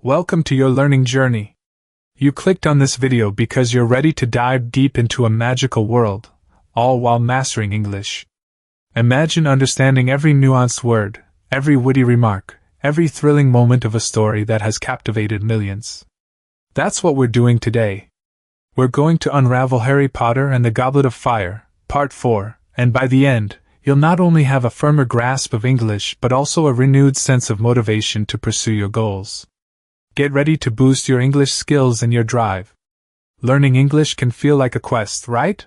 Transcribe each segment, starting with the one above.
Welcome to your learning journey. You clicked on this video because you're ready to dive deep into a magical world, all while mastering English. Imagine understanding every nuanced word, every witty remark, every thrilling moment of a story that has captivated millions. That's what we're doing today. We're going to unravel Harry Potter and the Goblet of Fire, Part 4, and by the end, you'll not only have a firmer grasp of English but also a renewed sense of motivation to pursue your goals. Get ready to boost your English skills and your drive. Learning English can feel like a quest, right?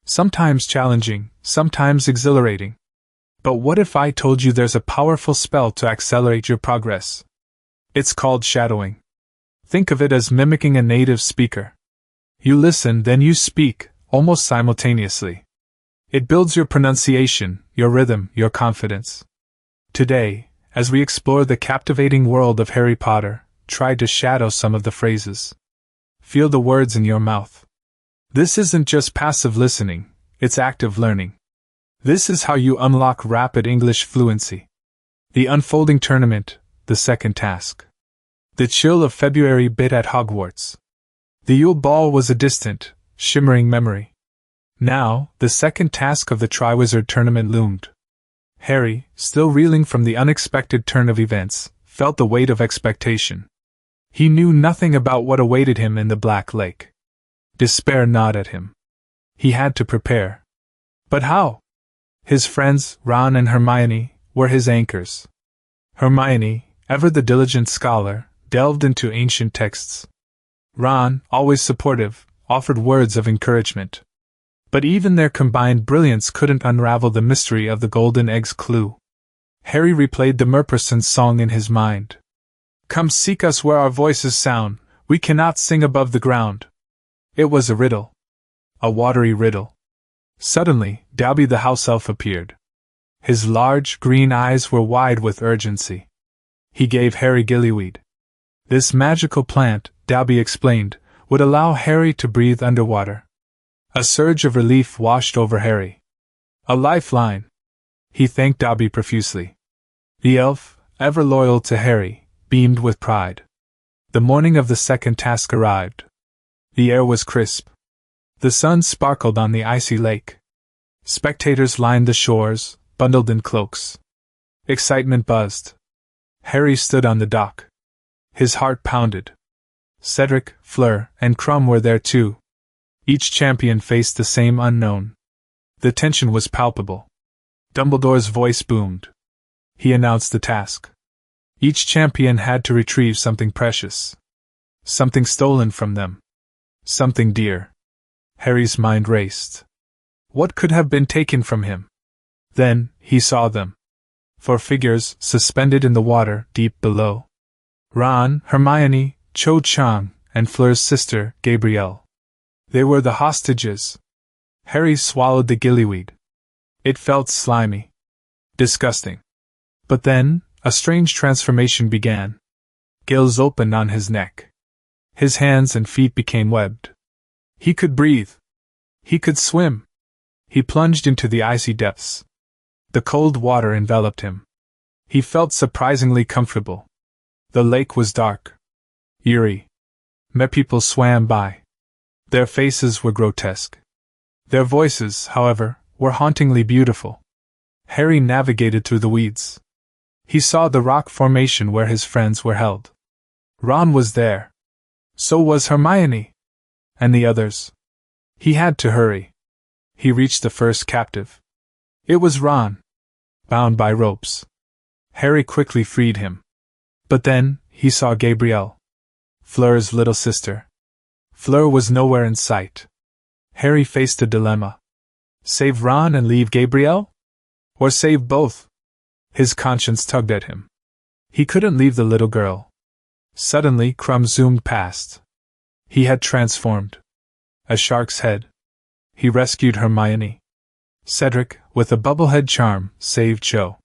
Sometimes challenging, sometimes exhilarating. But what if I told you there's a powerful spell to accelerate your progress? It's called shadowing. Think of it as mimicking a native speaker. You listen, then you speak, almost simultaneously. It builds your pronunciation, your rhythm, your confidence. Today, as we explore the captivating world of Harry Potter, try to shadow some of the phrases. Feel the words in your mouth. This isn't just passive listening, it's active learning. This is how you unlock rapid English fluency. The unfolding tournament, the second task. The chill of February bit at Hogwarts. The Yule Ball was a distant, shimmering memory. Now, the second task of the Triwizard Tournament loomed. Harry, still reeling from the unexpected turn of events, felt the weight of expectation. He knew nothing about what awaited him in the Black Lake. Despair gnawed at him. He had to prepare. But how? His friends, Ron and Hermione, were his anchors. Hermione, ever the diligent scholar, delved into ancient texts. Ron, always supportive, offered words of encouragement. But even their combined brilliance couldn't unravel the mystery of the golden egg's clue. Harry replayed the Merperson's song in his mind. Come seek us where our voices sound, we cannot sing above the ground. It was a riddle. A watery riddle. Suddenly, Dobby the house elf appeared. His large, green eyes were wide with urgency. He gave Harry gillyweed. This magical plant, Dobby explained, would allow Harry to breathe underwater. A surge of relief washed over Harry. A lifeline. He thanked Dobby profusely. The elf, ever loyal to Harry, beamed with pride. The morning of the second task arrived. The air was crisp. The sun sparkled on the icy lake. Spectators lined the shores, bundled in cloaks. Excitement buzzed. Harry stood on the dock. His heart pounded. Cedric, Fleur, and Crumb were there too. Each champion faced the same unknown. The tension was palpable. Dumbledore's voice boomed. He announced the task. Each champion had to retrieve something precious. Something stolen from them. Something dear. Harry's mind raced. What could have been taken from him? Then, he saw them. 4 figures, suspended in the water, deep below. Ron, Hermione, Cho Chang, and Fleur's sister, Gabrielle. They were the hostages. Harry swallowed the gillyweed. It felt slimy. Disgusting. But then, a strange transformation began. Gills opened on his neck. His hands and feet became webbed. He could breathe. He could swim. He plunged into the icy depths. The cold water enveloped him. He felt surprisingly comfortable. The lake was dark. Eerie. People swam by. Their faces were grotesque. Their voices, however, were hauntingly beautiful. Harry navigated through the weeds. He saw the rock formation where his friends were held. Ron was there. So was Hermione. And the others. He had to hurry. He reached the first captive. It was Ron. Bound by ropes. Harry quickly freed him. But then, he saw Gabrielle. Fleur's little sister. Fleur was nowhere in sight. Harry faced a dilemma. Save Ron and leave Gabrielle? Or save both? His conscience tugged at him. He couldn't leave the little girl. Suddenly, Crumb zoomed past. He had transformed. A shark's head. He rescued Hermione. Cedric, with a bubblehead charm, saved Cho.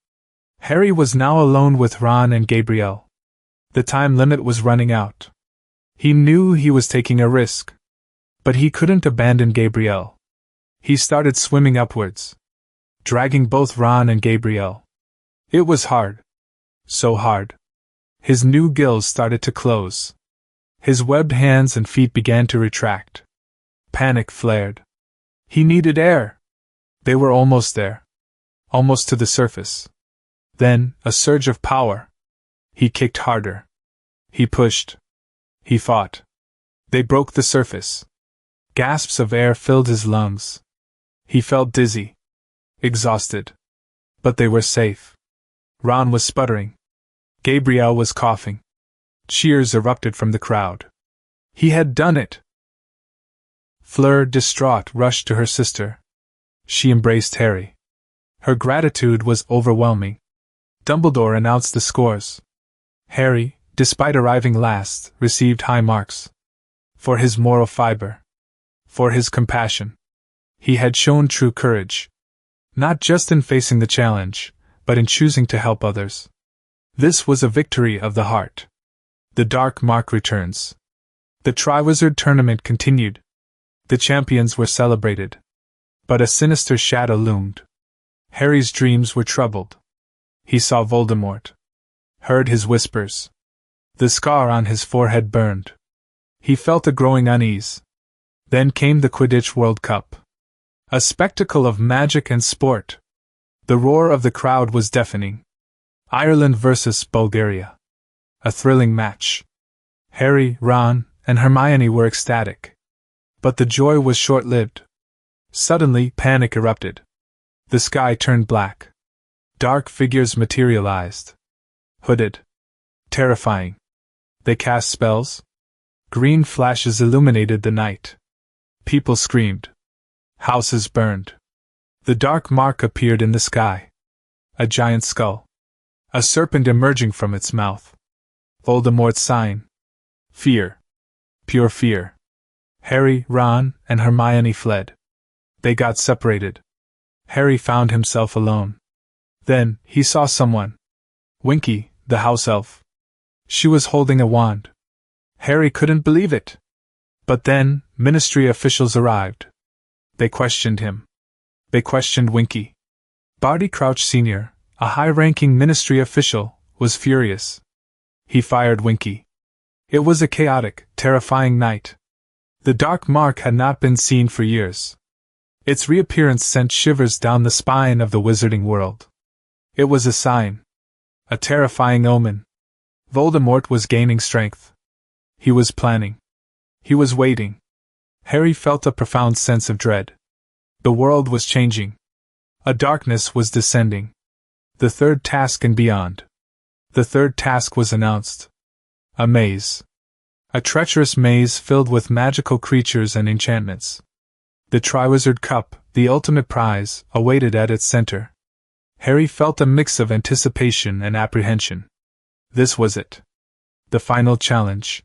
Harry was now alone with Ron and Gabrielle. The time limit was running out. He knew he was taking a risk. But he couldn't abandon Gabrielle. He started swimming upwards, dragging both Ron and Gabrielle. It was hard. So hard. His new gills started to close. His webbed hands and feet began to retract. Panic flared. He needed air. They were almost there. Almost to the surface. Then, a surge of power. He kicked harder. He pushed. He fought. They broke the surface. Gasps of air filled his lungs. He felt dizzy. Exhausted. But they were safe. Ron was sputtering. Gabrielle was coughing. Cheers erupted from the crowd. He had done it! Fleur, distraught, rushed to her sister. She embraced Harry. Her gratitude was overwhelming. Dumbledore announced the scores. Harry, despite arriving last, received high marks. For his moral fiber. For his compassion. He had shown true courage. Not just in facing the challenge, but in choosing to help others. This was a victory of the heart. The dark mark returns. The Triwizard Tournament continued. The champions were celebrated. But a sinister shadow loomed. Harry's dreams were troubled. He saw Voldemort. Heard his whispers. The scar on his forehead burned. He felt a growing unease. Then came the Quidditch World Cup. A spectacle of magic and sport. The roar of the crowd was deafening. Ireland versus Bulgaria. A thrilling match. Harry, Ron, and Hermione were ecstatic. But the joy was short-lived. Suddenly, panic erupted. The sky turned black. Dark figures materialized. Hooded. Terrifying. They cast spells. Green flashes illuminated the night. People screamed. Houses burned. The dark mark appeared in the sky. A giant skull. A serpent emerging from its mouth. Voldemort's sign. Fear. Pure fear. Harry, Ron, and Hermione fled. They got separated. Harry found himself alone. Then, he saw someone. Winky, the house elf. She was holding a wand. Harry couldn't believe it. But then, ministry officials arrived. They questioned him. They questioned Winky. Barty Crouch Sr., a high-ranking ministry official, was furious. He fired Winky. It was a chaotic, terrifying night. The dark mark had not been seen for years. Its reappearance sent shivers down the spine of the wizarding world. It was a sign. A terrifying omen. Voldemort was gaining strength. He was planning. He was waiting. Harry felt a profound sense of dread. The world was changing. A darkness was descending. The third task and beyond. The third task was announced. A maze. A treacherous maze filled with magical creatures and enchantments. The Triwizard Cup, the ultimate prize, awaited at its center. Harry felt a mix of anticipation and apprehension. This was it. The final challenge.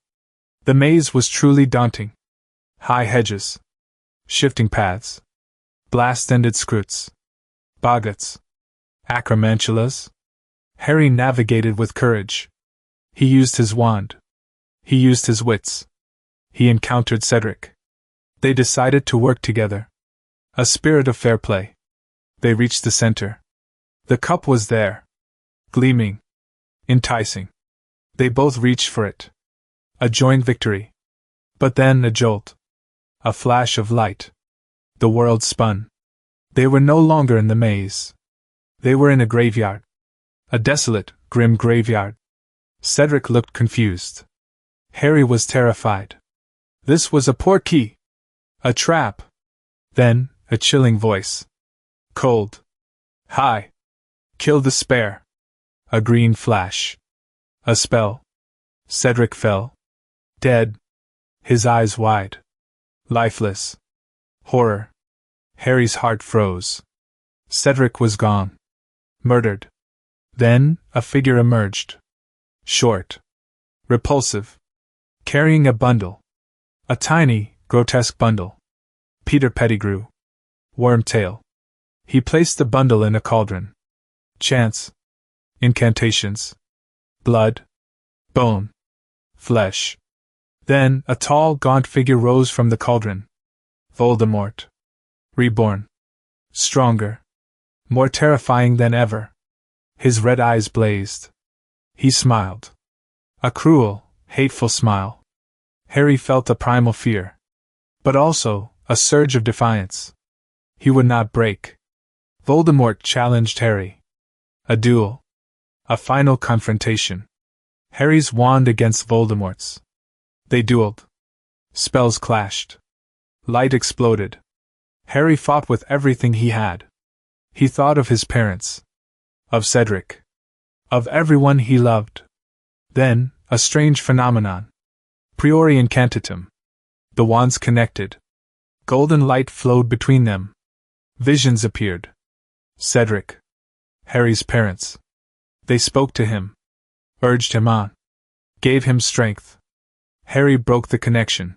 The maze was truly daunting. High hedges. Shifting paths. Blast-ended scroots. Boggarts. Acromantulas. Harry navigated with courage. He used his wand. He used his wits. He encountered Cedric. They decided to work together. A spirit of fair play. They reached the center. The cup was there. Gleaming. Enticing. They both reached for it. A joint victory. But then a jolt. A flash of light. The world spun. They were no longer in the maze. They were in a graveyard. A desolate, grim graveyard. Cedric looked confused. Harry was terrified. This was a portkey. A trap. Then, a chilling voice. Cold. High. Kill the spare. A green flash. A spell. Cedric fell. Dead. His eyes wide. Lifeless. Horror. Harry's heart froze. Cedric was gone. Murdered. Then, a figure emerged. Short. Repulsive. Carrying a bundle. A tiny, grotesque bundle. Peter Pettigrew. Wormtail. He placed the bundle in a cauldron. Chants. Incantations. Blood. Bone. Flesh. Then, a tall, gaunt figure rose from the cauldron. Voldemort. Reborn. Stronger. More terrifying than ever. His red eyes blazed. He smiled. A cruel, hateful smile. Harry felt a primal fear. But also, a surge of defiance. He would not break. Voldemort challenged Harry. A duel. A final confrontation. Harry's wand against Voldemort's. They dueled. Spells clashed. Light exploded. Harry fought with everything he had. He thought of his parents. Of Cedric. Of everyone he loved. Then, a strange phenomenon. Priori incantatem. The wands connected. Golden light flowed between them. Visions appeared. Cedric. Harry's parents. They spoke to him. Urged him on. Gave him strength. Harry broke the connection.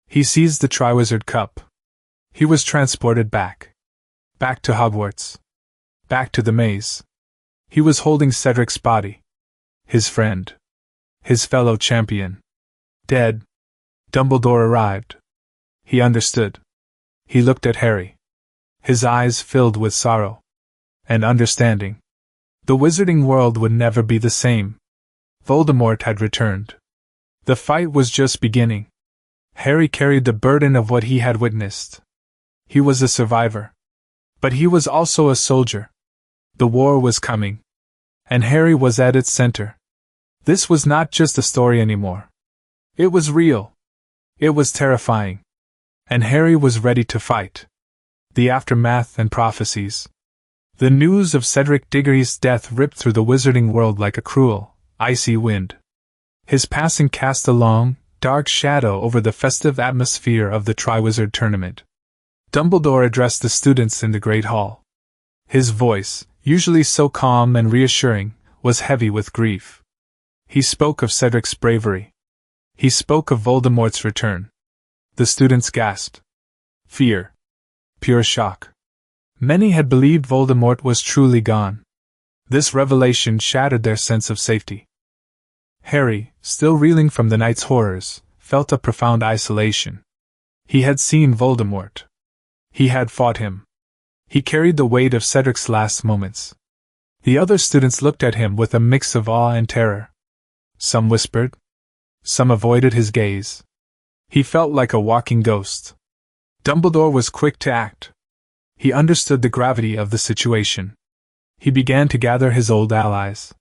He seized the Triwizard Cup. He was transported back. Back to Hogwarts. Back to the maze. He was holding Cedric's body. His friend. His fellow champion. Dead. Dumbledore arrived. He understood. He looked at Harry. His eyes filled with sorrow. And understanding. The wizarding world would never be the same. Voldemort had returned. The fight was just beginning. Harry carried the burden of what he had witnessed. He was a survivor. But he was also a soldier. The war was coming. And Harry was at its center. This was not just a story anymore. It was real. It was terrifying. And Harry was ready to fight. The aftermath and prophecies. The news of Cedric Diggory's death ripped through the wizarding world like a cruel, icy wind. His passing cast a long, dark shadow over the festive atmosphere of the Triwizard Tournament. Dumbledore addressed the students in the Great Hall. His voice, usually so calm and reassuring, was heavy with grief. He spoke of Cedric's bravery. He spoke of Voldemort's return. The students gasped. Fear. Pure shock. Many had believed Voldemort was truly gone. This revelation shattered their sense of safety. Harry, still reeling from the night's horrors, felt a profound isolation. He had seen Voldemort. He had fought him. He carried the weight of Cedric's last moments. The other students looked at him with a mix of awe and terror. Some whispered. Some avoided his gaze. He felt like a walking ghost. Dumbledore was quick to act. He understood the gravity of the situation. He began to gather his old allies.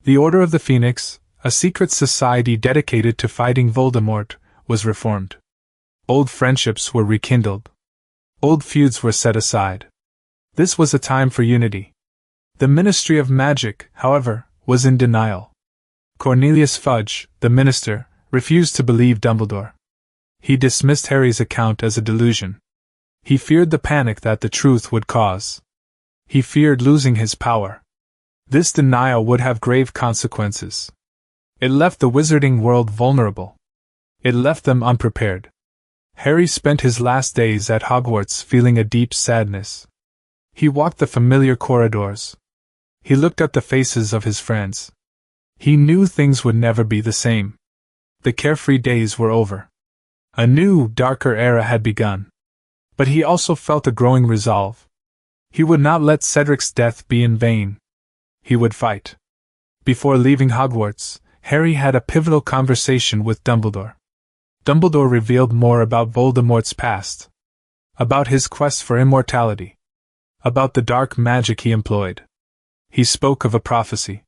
The Order of the Phoenix, a secret society dedicated to fighting Voldemort, was reformed. Old friendships were rekindled. Old feuds were set aside. This was a time for unity. The Ministry of Magic, however, was in denial. Cornelius Fudge, the minister, refused to believe Dumbledore. He dismissed Harry's account as a delusion. He feared the panic that the truth would cause. He feared losing his power. This denial would have grave consequences. It left the wizarding world vulnerable. It left them unprepared. Harry spent his last days at Hogwarts feeling a deep sadness. He walked the familiar corridors. He looked at the faces of his friends. He knew things would never be the same. The carefree days were over. A new, darker era had begun. But he also felt a growing resolve. He would not let Cedric's death be in vain. He would fight. Before leaving Hogwarts, Harry had a pivotal conversation with Dumbledore. Dumbledore revealed more about Voldemort's past. About his quest for immortality. About the dark magic he employed. He spoke of a prophecy.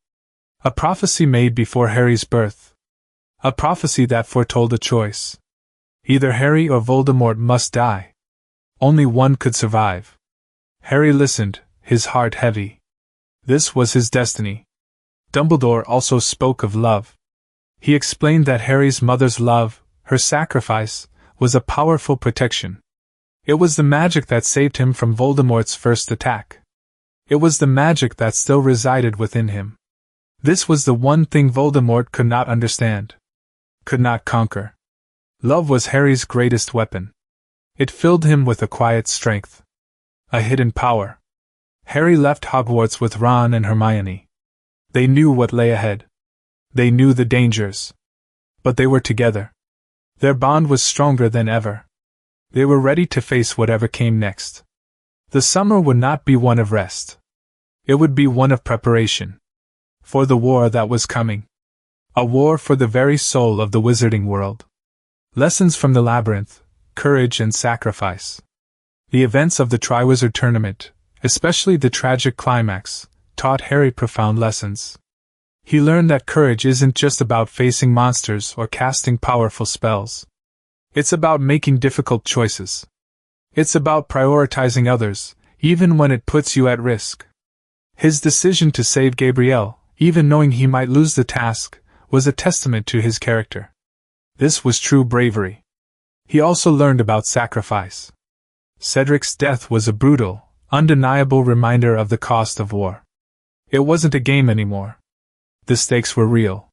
A prophecy made before Harry's birth. A prophecy that foretold a choice. Either Harry or Voldemort must die. Only one could survive. Harry listened, his heart heavy. This was his destiny. Dumbledore also spoke of love. He explained that Harry's mother's love, her sacrifice, was a powerful protection. It was the magic that saved him from Voldemort's first attack. It was the magic that still resided within him. This was the one thing Voldemort could not understand. Could not conquer. Love was Harry's greatest weapon. It filled him with a quiet strength. A hidden power. Harry left Hogwarts with Ron and Hermione. They knew what lay ahead. They knew the dangers. But they were together. Their bond was stronger than ever. They were ready to face whatever came next. The summer would not be one of rest. It would be one of preparation. For the war that was coming. A war for the very soul of the wizarding world. Lessons from the labyrinth, courage and sacrifice. The events of the Triwizard Tournament, especially the tragic climax, taught Harry profound lessons. He learned that courage isn't just about facing monsters or casting powerful spells. It's about making difficult choices. It's about prioritizing others, even when it puts you at risk. His decision to save Gabrielle, even knowing he might lose the task, was a testament to his character. This was true bravery. He also learned about sacrifice. Cedric's death was a brutal, undeniable reminder of the cost of war. It wasn't a game anymore. The stakes were real.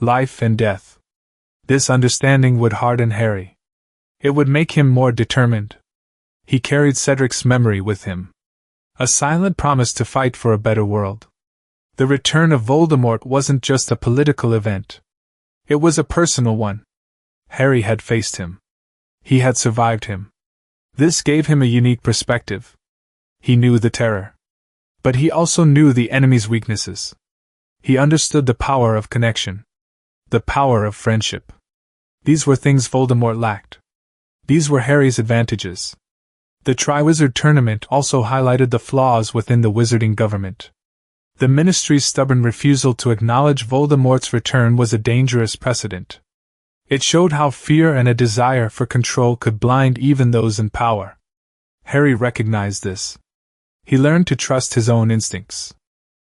Life and death. This understanding would harden Harry. It would make him more determined. He carried Cedric's memory with him. A silent promise to fight for a better world. The return of Voldemort wasn't just a political event. It was a personal one. Harry had faced him. He had survived him. This gave him a unique perspective. He knew the terror. But he also knew the enemy's weaknesses. He understood the power of connection. The power of friendship. These were things Voldemort lacked. These were Harry's advantages. The Triwizard Tournament also highlighted the flaws within the wizarding government. The Ministry's stubborn refusal to acknowledge Voldemort's return was a dangerous precedent. It showed how fear and a desire for control could blind even those in power. Harry recognized this. He learned to trust his own instincts.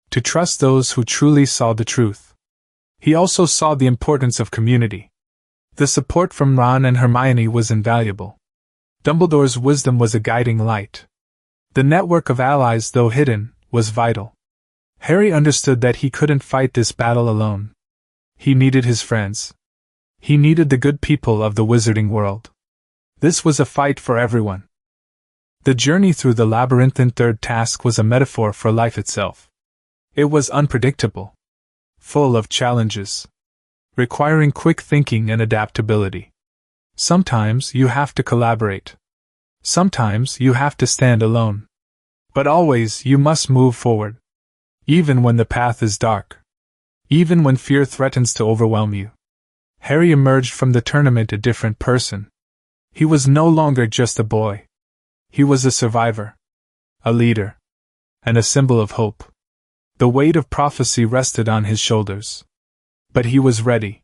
To trust those who truly saw the truth. He also saw the importance of community. The support from Ron and Hermione was invaluable. Dumbledore's wisdom was a guiding light. The network of allies, though hidden, was vital. Harry understood that he couldn't fight this battle alone. He needed his friends. He needed the good people of the wizarding world. This was a fight for everyone. The journey through the labyrinthine third task was a metaphor for life itself. It was unpredictable. Full of challenges. Requiring quick thinking and adaptability. Sometimes you have to collaborate. Sometimes you have to stand alone. But always you must move forward. Even when the path is dark. Even when fear threatens to overwhelm you. Harry emerged from the tournament a different person. He was no longer just a boy. He was a survivor. A leader. And a symbol of hope. The weight of prophecy rested on his shoulders. But he was ready.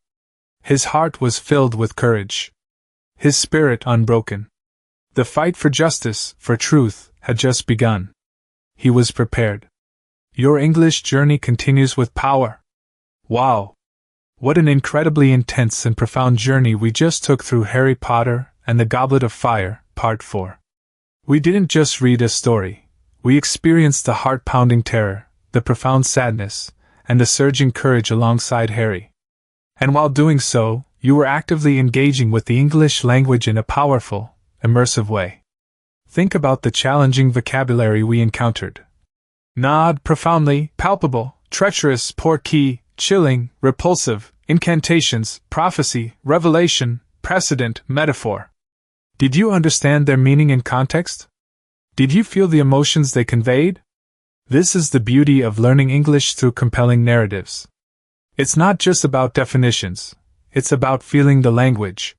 His heart was filled with courage. His spirit unbroken. The fight for justice, for truth, had just begun. He was prepared. Your English journey continues with power. Wow! What an incredibly intense and profound journey we just took through Harry Potter and the Goblet of Fire, Part 4. We didn't just read a story. We experienced the heart-pounding terror, the profound sadness, and the surging courage alongside Harry. And while doing so, you were actively engaging with the English language in a powerful, immersive way. Think about the challenging vocabulary we encountered. Nod, profoundly, palpable, treacherous, portkey, chilling, repulsive, incantations, prophecy, revelation, precedent, metaphor. Did you understand their meaning and context? Did you feel the emotions they conveyed? This is the beauty of learning English through compelling narratives. It's not just about definitions, it's about feeling the language.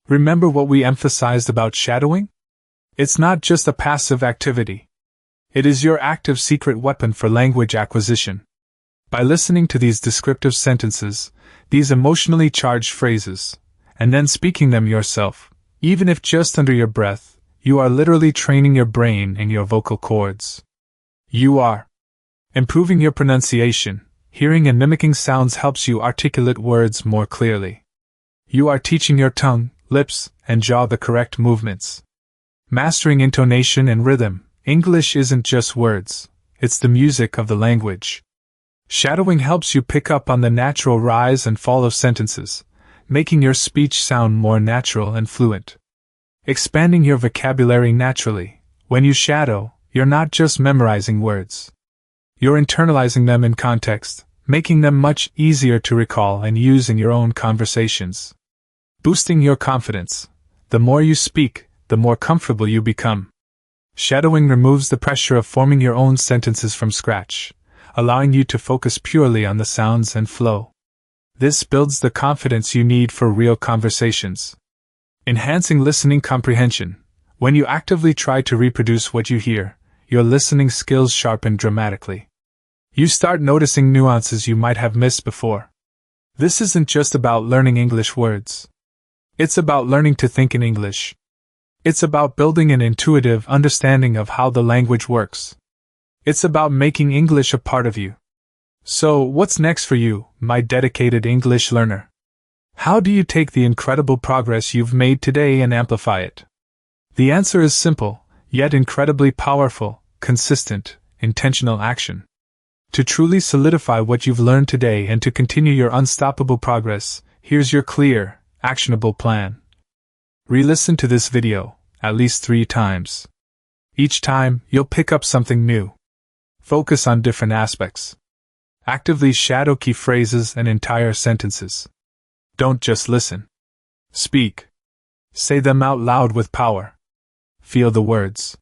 Remember what we emphasized about shadowing? It's not just a passive activity. It is your active secret weapon for language acquisition. By listening to these descriptive sentences, these emotionally charged phrases, and then speaking them yourself, even if just under your breath, you are literally training your brain and your vocal cords. You are improving your pronunciation. Hearing and mimicking sounds helps you articulate words more clearly. You are teaching your tongue, lips, and jaw the correct movements. Mastering intonation and rhythm. English isn't just words, it's the music of the language. Shadowing helps you pick up on the natural rise and fall of sentences, making your speech sound more natural and fluent. Expanding your vocabulary naturally. When you shadow, you're not just memorizing words. You're internalizing them in context, making them much easier to recall and use in your own conversations. Boosting your confidence. The more you speak, the more comfortable you become. Shadowing removes the pressure of forming your own sentences from scratch, allowing you to focus purely on the sounds and flow. This builds the confidence you need for real conversations. Enhancing listening comprehension. When you actively try to reproduce what you hear, your listening skills sharpen dramatically. You start noticing nuances you might have missed before. This isn't just about learning English words. It's about learning to think in English. It's about building an intuitive understanding of how the language works. It's about making English a part of you. So, what's next for you, my dedicated English learner? How do you take the incredible progress you've made today and amplify it? The answer is simple, yet incredibly powerful: consistent, intentional action. To truly solidify what you've learned today and to continue your unstoppable progress, here's your clear, actionable plan. Re-listen to this video, at least 3 times. Each time, you'll pick up something new. Focus on different aspects. Actively shadow key phrases and entire sentences. Don't just listen. Speak. Say them out loud with power. Feel the words.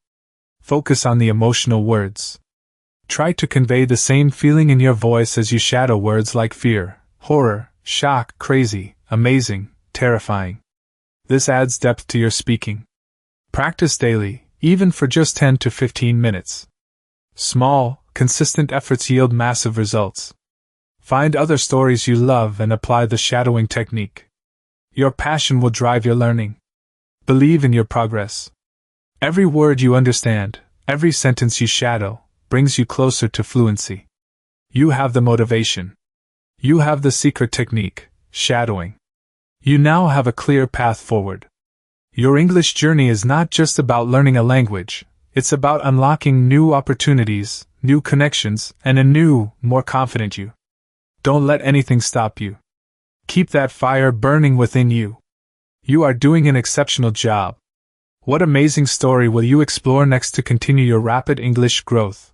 Focus on the emotional words. Try to convey the same feeling in your voice as you shadow words like fear, horror, shock, crazy, amazing, terrifying. This adds depth to your speaking. Practice daily, even for just 10 to 15 minutes. Small, consistent efforts yield massive results. Find other stories you love and apply the shadowing technique. Your passion will drive your learning. Believe in your progress. Every word you understand, every sentence you shadow, brings you closer to fluency. You have the motivation. You have the secret technique, shadowing. You now have a clear path forward. Your English journey is not just about learning a language, it's about unlocking new opportunities, new connections, and a new, more confident you. Don't let anything stop you. Keep that fire burning within you. You are doing an exceptional job. What amazing story will you explore next to continue your rapid English growth?